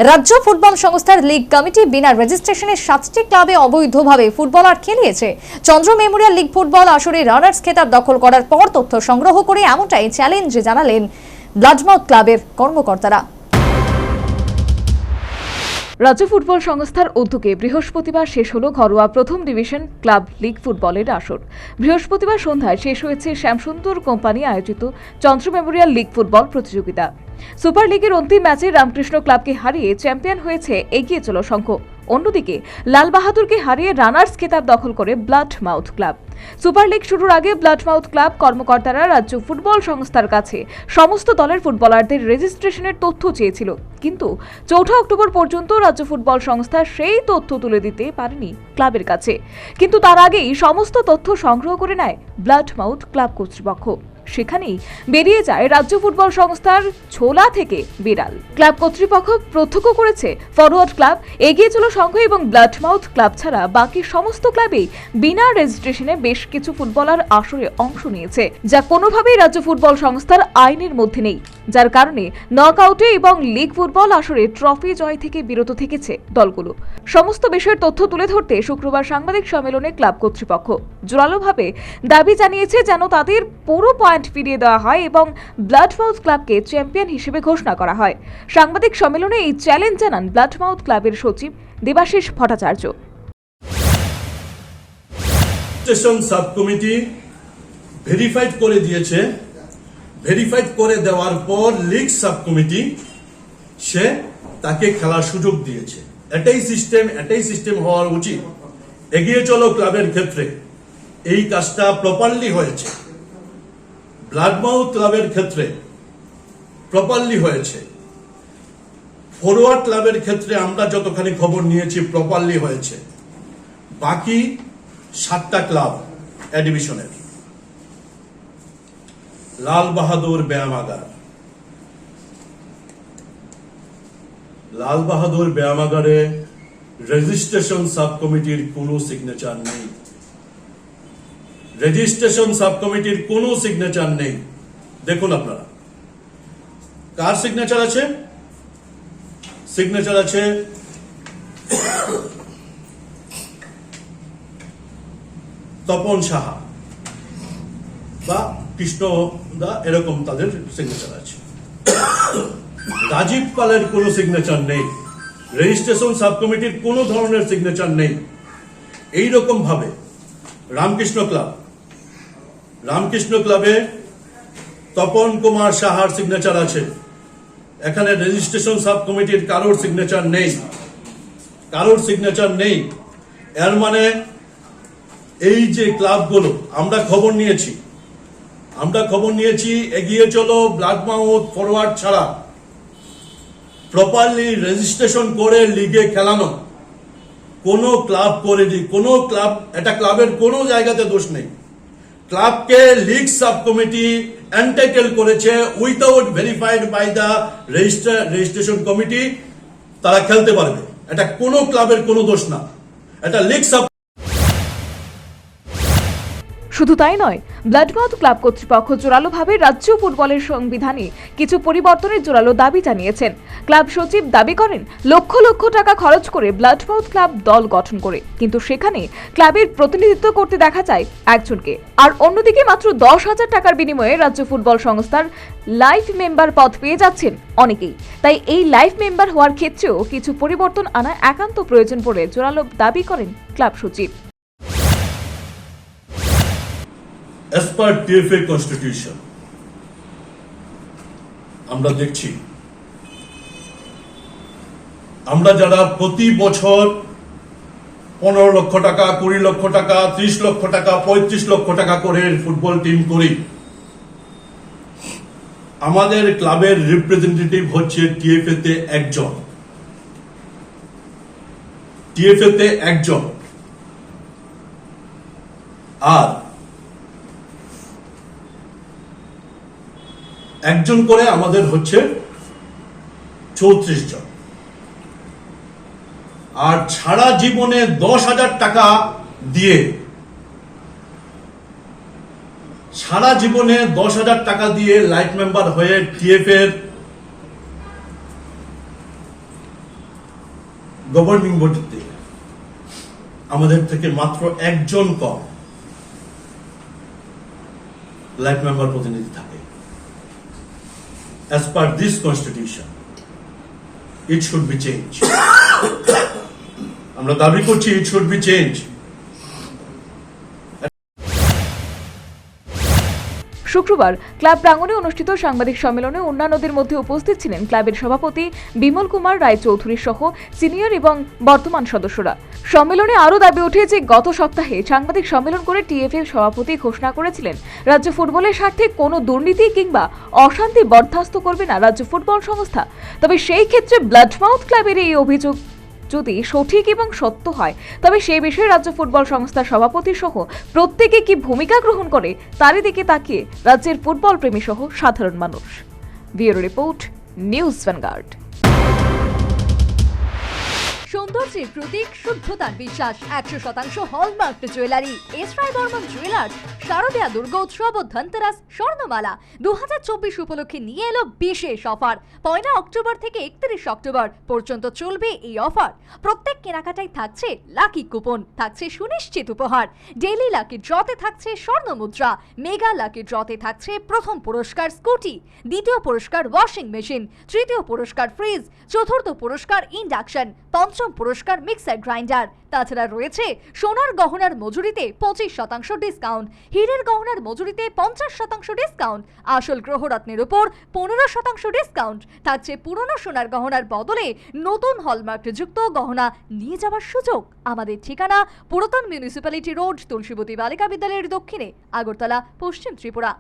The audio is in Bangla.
রাজ্য ফুটবল সংস্থার লিগ কমিটি বিনা রেজিস্ট্রেশনে 7টি ক্লাবে অবৈধভাবে ফুটবলার খেলিয়েছে। চন্দ্র মেমোরিয়াল লিগ ফুটবল আসরে রানার্স খেতাব দখল করার পর তথ্য সংগ্রহ করে এমনটাই চ্যালেঞ্জ জানালেন ব্লাডমাউথ ক্লাবের কর্মকর্তারা। রাজ্য ফুটবল সংস্থার উদ্যোগে বৃহস্পতিবার শেষ হলো ঘরোয়া প্রথম ডিভিশন ক্লাব লিগ ফুটবলের আসর। বৃহস্পতিবার সন্ধ্যায় শেষ হয়েছে শ্যামসুন্দর কোম্পানি আয়োজিত চন্দ্র মেমোরিয়াল লিগ ফুটবল প্রতিযোগিতা। সুপার লিগের অন্তিম ম্যাচে রামকৃষ্ণ ক্লাবকে হারিয়ে চ্যাম্পিয়ন হয়েছে এগিয়ে চলো সংঘ। অন্যদিকে লাল বাহাদুরকে হারিয়ে রানার্স খেতাব দখল করে ব্লাডমাউথ ক্লাব। সুপার লিগ শুরুর আগে ব্লাডমাউথ ক্লাব কর্মকর্তারা রাজ্য ফুটবল সংস্থার কাছে সমস্ত দলের ফুটবলারদের রেজিস্ট্রেশনের তথ্য চেয়েছিল, কিন্তু 4 অক্টোবর পর্যন্ত রাজ্য ফুটবল সংস্থা সেই তথ্য তুলে দিতে পারেনি ক্লাবের কাছে। কিন্তু তার আগেই সমস্ত তথ্য সংগ্রহ করে নেয় ব্লাডমাউথ ক্লাব কর্তৃপক্ষ। সেখানেই বেরিয়ে যায় রাজ্য ফুটবল সংস্থার ছোলা থেকে বিড়াল। ক্লাব কর্তৃপক্ষ প্রত্যক্ষ করেছে ফরওয়ার্ড ক্লাব, এগিয়ে চলো সংঘ এবং ব্লাডমাউথ ক্লাব ছাড়া বাকি সমস্ত ক্লাবেই বিনা রেজিস্ট্রেশনে বেশ কিছু ফুটবলার আসরে অংশ নিয়েছে, যা কোনোভাবেই রাজ্য ফুটবল সংস্থার আইনের মধ্যে নেই, যার কারণে নকআউটে এবং লিগ ফুটবল আসরে ট্রফি জয় থেকে বিরত থেকেছে দলগুলো। সমস্ত বিষয়ের তথ্য তুলে ধরতে শুক্রবার সাংবাদিক সম্মেলনে ক্লাব কর্তৃপক্ষ জোরালোভাবে দাবি জানিয়েছে যেন তাদের পুরো পয়েন্ট ফিরিয়ে দেওয়া হয় এবং ব্লাডমাউথ ক্লাবকে চ্যাম্পিয়ন হিসেবে ঘোষণা করা হয়। সাংবাদিক সম্মেলনে এই চ্যালেঞ্জ জানান ব্লাডমাউথ ক্লাবের সচিব Debashis Bhattacharya. Sub committee verified করে দিয়েছে, ভেরিফাইড করে দেওয়ার পর লিগ সাব কমিটি সে তাকে খেলার সুযোগ দিয়েছে। এটাই সিস্টেম হওয়ার উচিত। এগিয়ে চলো ক্লাবের ক্ষেত্রে এই কাজটা প্রপারলি হয়েছে, ব্লাডমাউথ ক্লাবের ক্ষেত্রে প্রপারলি হয়েছে, ফরওয়ার্ড ক্লাবের ক্ষেত্রে আমরা যতখানি খবর নিয়েছি প্রপারলি হয়েছে। বাকি 7টা ক্লাব এ ডিভিশনের লাল বাহাদুর ব্যায়ামাগার, লাল বাহাদুর ব্যায়ামাগারে রেজিস্ট্রেশন সাব কমিটির কোনো সিগনেচার নেই, রেজিস্ট্রেশন সাব কমিটির কোনো সিগনেচার নেই। দেখুন আপনারা কার সিগনেচার আছে, সিগনেচার আছে তপন সাহা বা কৃষ্ণ দা, এরকম তাদের সিগনেচার আছে। রাজীব পালের কোনো সিগনেচার নেই, রেজিস্ট্রেশন সাব কমিটির কোনো ধরনের সিগনেচার নেই। এইরকম ভাবে রামকৃষ্ণ ক্লাবে তপন কুমার সাহার সিগনেচার আছে। এখানে রেজিস্ট্রেশন সাব কমিটির কারোর সিগনেচার নেই। এর মানে এই যে ক্লাবগুলো আমরা খবর নিয়েছি এগিয়ে চলো ব্লাডমাউথ ফরওয়ার্ড ছাড়া প্রপারলি রেজিস্ট্রেশন করে লিগে খেলানো কোন ক্লাব করেনি। কোন ক্লাব, এটা ক্লাবের কোনো জায়গাতে দোষ নেই। ক্লাবকে লিগ সাব কমিটি এন্টাইটেল করেছে without verified by the registration committee, তারা খেলতে পারবে। এটা কোনো ক্লাবের কোনো দোষ না, এটা লিগ সাব। শুধু তাই নয়, ব্লাডমাউথ ক্লাব কর্তৃপক্ষ জোরালোভাবে রাজ্য ফুটবলের সংবিধানে কিছু পরিবর্তনের জোরালো দাবি জানিয়েছেন। ক্লাব সচিব দাবি করেন লক্ষ লক্ষ টাকা খরচ করে ব্লাডমাউথ ক্লাব দল গঠন করে, কিন্তু সেখানে ক্লাবের প্রতিনিধিত্ব করতে দেখা যায় একজনকে, আর অন্যদিকে মাত্র 10,000 টাকার বিনিময়ে রাজ্য ফুটবল সংস্থার লাইফ মেম্বার পদ পেয়ে যাচ্ছেন অনেকেই। তাই এই লাইফ মেম্বার হওয়ার ক্ষেত্রেও কিছু পরিবর্তন আনা একান্ত প্রয়োজন বলে জোরালো দাবি করেন ক্লাব সচিব। As per TFA Constitution, আমরা দেখছি আমরা যারা প্রতি বছর 15 লক্ষ টাকা, 20 লক্ষ টাকা, 30 লক্ষ টাকা, 35 লক্ষ টাকা করে ফুটবল টিম করি, আমাদের ক্লাবের রিপ্রেজেন্টেটিভ হচ্ছে TFA তে একজন, আর একজন করে আমাদের হচ্ছে 34 জন। আর সারা জীবনে 10,000 টাকা দিয়ে, লাইফ মেম্বার হয়ে TFA এর গভর্নিং বডিতে আমাদের থেকে মাত্র একজন কম লাইফ মেম্বার প্রতিনিধি থাকে। As per this constitution, it should be changed. আমরা দাবি করছি it should be changed. শুক্রবার ক্লাব প্রাঙ্গণে অনুষ্ঠিত সাংবাদিক সম্মেলনে অন্যান্যদের মধ্যে উপস্থিত ছিলেন ক্লাবের সভাপতি বিমল কুমার রায়চৌধুরী সহ সিনিয়র এবং বর্তমান সদস্যরা। সম্মেলনে আরও দাবি ওঠে যে গত সপ্তাহে সাংবাদিক সম্মেলন করে টিএফএ সভাপতি ঘোষণা করেছিলেন রাজ্য ফুটবলের স্বার্থে কোনো দুর্নীতি কিংবা অশান্তি বরদাস্ত করবে না রাজ্য ফুটবল সংস্থা। তবে সেই ক্ষেত্রে ব্লাডমাউথ ক্লাবের এই অভিযোগ যদি সঠিক এবং সত্য হয় তবে সেই বিষয়ে রাজ্য ফুটবল সংস্থার সভাপতি সহ প্রত্যেকে কি ভূমিকা গ্রহণ করে তারই দিকে তাকিয়ে রাজ্যের ফুটবল প্রেমী সহ সাধারণ মানুষ। Bureau report, news vanguard. সৌন্দর্যের প্রতীক, শুদ্ধতার বিশ্বাস, 100% hallmark jewellery. S Roy Barman jewellers, শারদীয়া দুর্গোৎসব ও ধনতেরাস স্বর্ণমালা 2024 উপলক্ষে নিয়ে এলো বিশেষ অফার। 1 অক্টোবর থেকে 31 অক্টোবর পর্যন্ত চলবে এই অফার। প্রত্যেক কেনাকাটায় থাকছে লাকি কুপন, থাকছে সুনিশ্চিত উপহার। ডেইলি লাকি ড্রতে থাকছে স্বর্ণ মুদ্রা, মেগা লাকি ড্রতে থাকছে প্রথম পুরস্কার স্কুটি, দ্বিতীয় পুরস্কার ওয়াশিং মেশিন, তৃতীয় পুরস্কার ফ্রিজ, চতুর্থ পুরস্কার ইন্ডাকশন, পঞ্চম পুরস্কার মিক্সার গ্রাইন্ডার। তাছাড়া রয়েছে সোনার গহনার মজুরিতে 25% ডিসকাউন্ট, হীরের গহনার মজুরিতে 50% ডিসকাউন্ট, আসল গ্রহরত্নের উপর 15% ডিসকাউন্ট। থাকছে পুরনো সোনার গহনার বদলে নতুন হলমার্ক যুক্ত গহনা নিয়ে যাওয়ার সুযোগ। আমাদের ঠিকানা পুরাতন মিউনিসিপ্যালিটি রোড, তুলসীবতী বালিকা বিদ্যালয়ের দক্ষিণে, আগরতলা, পশ্চিম ত্রিপুরা।